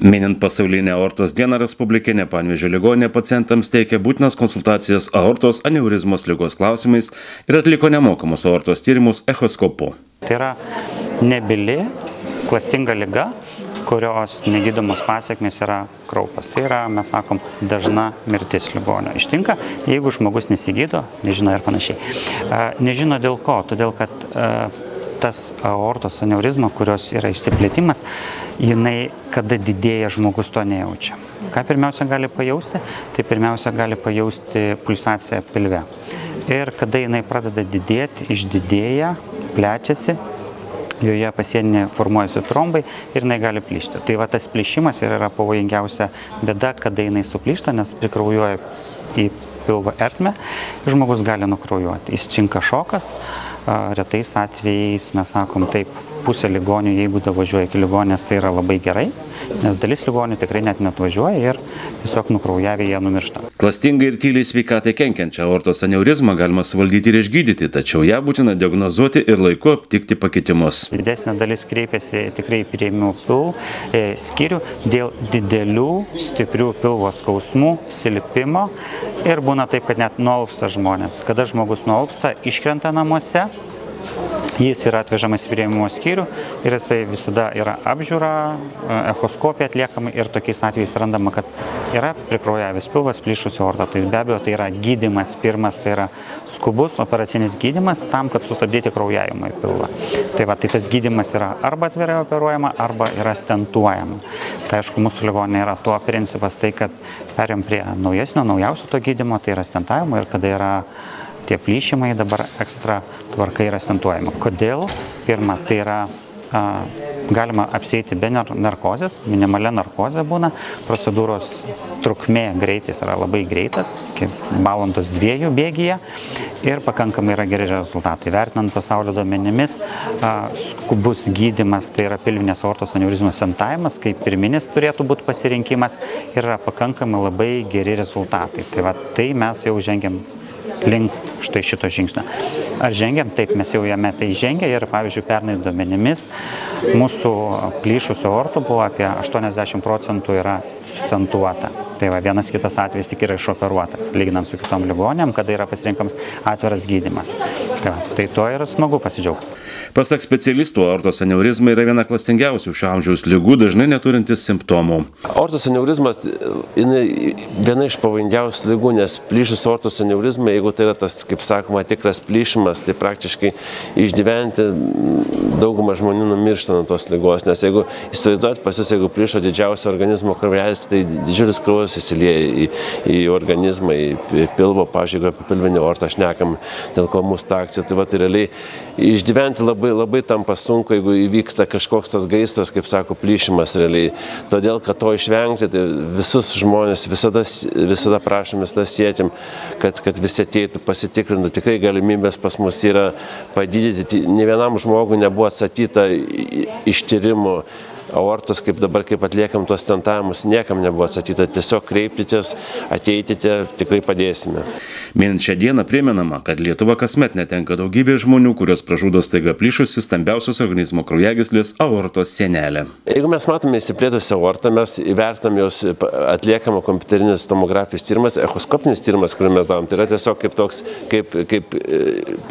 Minint pasaulinę aortos dieną, Respublikinė Panevėžio ligoninė pacientams teikia būtinas konsultacijas aortos aneurizmos ligos klausimais ir atliko nemokamus aortos tyrimus echoskopu. Tai yra nebili, klastinga liga, kurios negydomos pasekmės yra kraupas. Tai yra, mes sakom, dažna mirtis ligonio. Ištinka, jeigu žmogus nesigydo, nežino ir panašiai. Nežino dėl ko, todėl kad tas aortos aneurizma, kurios yra išsiplėtimas, jinai, kada didėja, žmogus to nejaučia. Ką pirmiausia gali pajausti? Tai pirmiausia gali pajausti pulsaciją pilve. Ir kada jinai pradeda didėti, išdidėja, plečiasi, joje pasienyje formuojasi trombai ir jinai gali plyšti. Tai va tas plyšimas yra pavojingiausia bėda, kada jinai suplyšta, nes prikraujuoja į pilvo ertmę, žmogus gali nukraujuoti. Įsčinka šokas, retais atvejais mes sakom taip, pusė ligonių, jeigu davažiuoja iki ligoninės, tai yra labai gerai, nes dalis ligonių tikrai net neatvažiuoja ir tiesiog nukraujavę jie numiršta. Klastingai ir tyliai sveikatai kenkiančią aortos aneurizmą galima suvaldyti ir išgydyti, tačiau ją būtina diagnozuoti ir laiku aptikti pakitimus. Didesnė dalis kreipiasi tikrai į priėmimo skyrių dėl didelių, stiprių pilvo skausmų, silpimo ir būna taip, kad net nualpsta žmonės. Kada žmogus nualpsta, iškrenta namuose, jis yra atvežamas į priėmimo skyrių ir jisai visada yra apžiūra, echoskopija atliekama ir tokiais atvejais randama, kad yra prikraujavęs pilvas, plyšusi aorta. Tai be abejo, tai yra gydymas pirmas, tai yra skubus operacinis gydymas tam, kad sustabdyti kraujavimą į pilvą. Tai va, tai tas gydymas yra arba atvirai operuojama, arba yra stentuojama. Tai aišku, mūsų ligoninė yra tuo principas, tai kad perėm prie naujausio to gydymo, tai yra stentavimo ir kada yra tie plyšimai dabar ekstra tvarka yra stentuojama. Kodėl? Pirma, tai yra galima apsieiti be narkozės, minimalia narkozė būna, procedūros trukmė greitis yra labai greitas, iki valandos 2 bėgyje ir pakankamai yra geri rezultatai. Vertinant pasaulio duomenimis, skubus gydymas, tai yra pilvinės aortos aneurizmos stentavimas, kaip pirminis turėtų būti pasirinkimas ir yra pakankamai labai geri rezultatai. Tai va, tai mes jau žengiam link štai šito žingsnio. Ar žengiam? Taip, mes jau jame tai žengė ir, pavyzdžiui, pernai duomenimis mūsų plyšusių aortų buvo apie 80% yra stentuota. Tai va, vienas kitas atvejis tik yra išoperuotas, lyginant su kitom ligonėm, kada yra pasirinkamas atviras gydymas. Tai tuo yra smagu pasidžiaugti. Pasak specialistų, aortos aneurizma yra viena klastingiausių šio amžiaus ligų, dažnai neturintis simptomų. Aortos aneurizmas viena iš pavojingiausių ligų, nes plyšus aortos aneurizma, jeigu tai yra tas, kaip sakoma, tikras plyšimas, tai praktiškai išgyventi daugumą žmonių numiršta nuo tos ligos, nes jeigu įsivaizduojat pas jūs, jeigu plyšo didžiausio organizmo kraujelis, tai didžiulis kraujas įsilieja į organizmą, į pilvo, pavyzdžiui, apie pilvinį aortą šnekam, dėl ko mūsų ta akcija, tai va, tai realiai išgyventi labai tampa sunku, jeigu įvyksta kažkoks tas gaisras, kaip sako, plyšimas realiai. Todėl, kad to išvengti, tai visus žmonės visada prašom, visada sietim, kad visi ateitų, pasitikrintų. Tikrai galimybės pas mus yra padidyti. Ne vienam žmogui nebuvo atsakyta ištyrimų aortos, kaip dabar, kaip atliekam tuos stentavimus, niekam nebuvo atsakyta. Tiesiog kreipkitės, ateitite, tikrai padėsime. Minint šią dieną primenama, kad Lietuva kasmet netenka daugybė žmonių, kurios pražudo staiga plyšusi stambiausios organizmo kraujagyslės aortos sienelė. Jeigu mes matome įsiplėtusią aortą, mes įvertinam jos atliekamą kompiuterinės tomografijos tyrimas, echoskopinis tyrimas, kurį mes darom, tai yra tiesiog kaip toks, kaip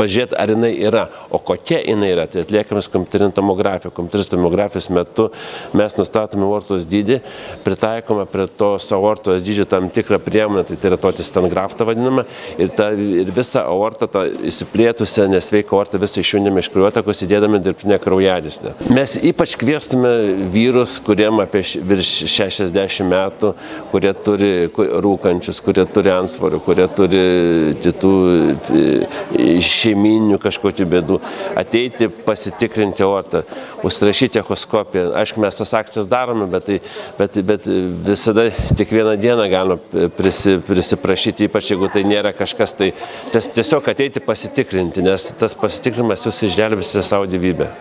pažiūrėti, ar jinai yra, o kokia jinai yra, tai atliekamas kompiuterinė tomografija. Kompiuterinės tomografijos metu mes nustatome aortos dydį, pritaikome prie tos aortos dydžio tam tikrą priemonę, tai yra tokį stengraftą vadinamą, ir visą aortą, tą įsiplėtusią nesveiką aortą, visą išjungiame iš kraujotakos, įdėdami dirbtinę kraujagyslę. Mes ypač kviestume vyrus, kuriem apie virš 60 metų, kurie turi rūkančius, kurie turi antsvorį, kurie turi kitų šeiminių kažkokių bėdų, ateiti pasitikrinti aortą, užsirašyti echoskopiją. Aišku, mes tas akcijas darome, bet visada tik vieną dieną galima prisiprašyti, ypač jeigu tai nėra kažkas, tai tiesiog ateiti pasitikrinti, nes tas pasitikrinimas jūs išgelbėsite savo gyvybę.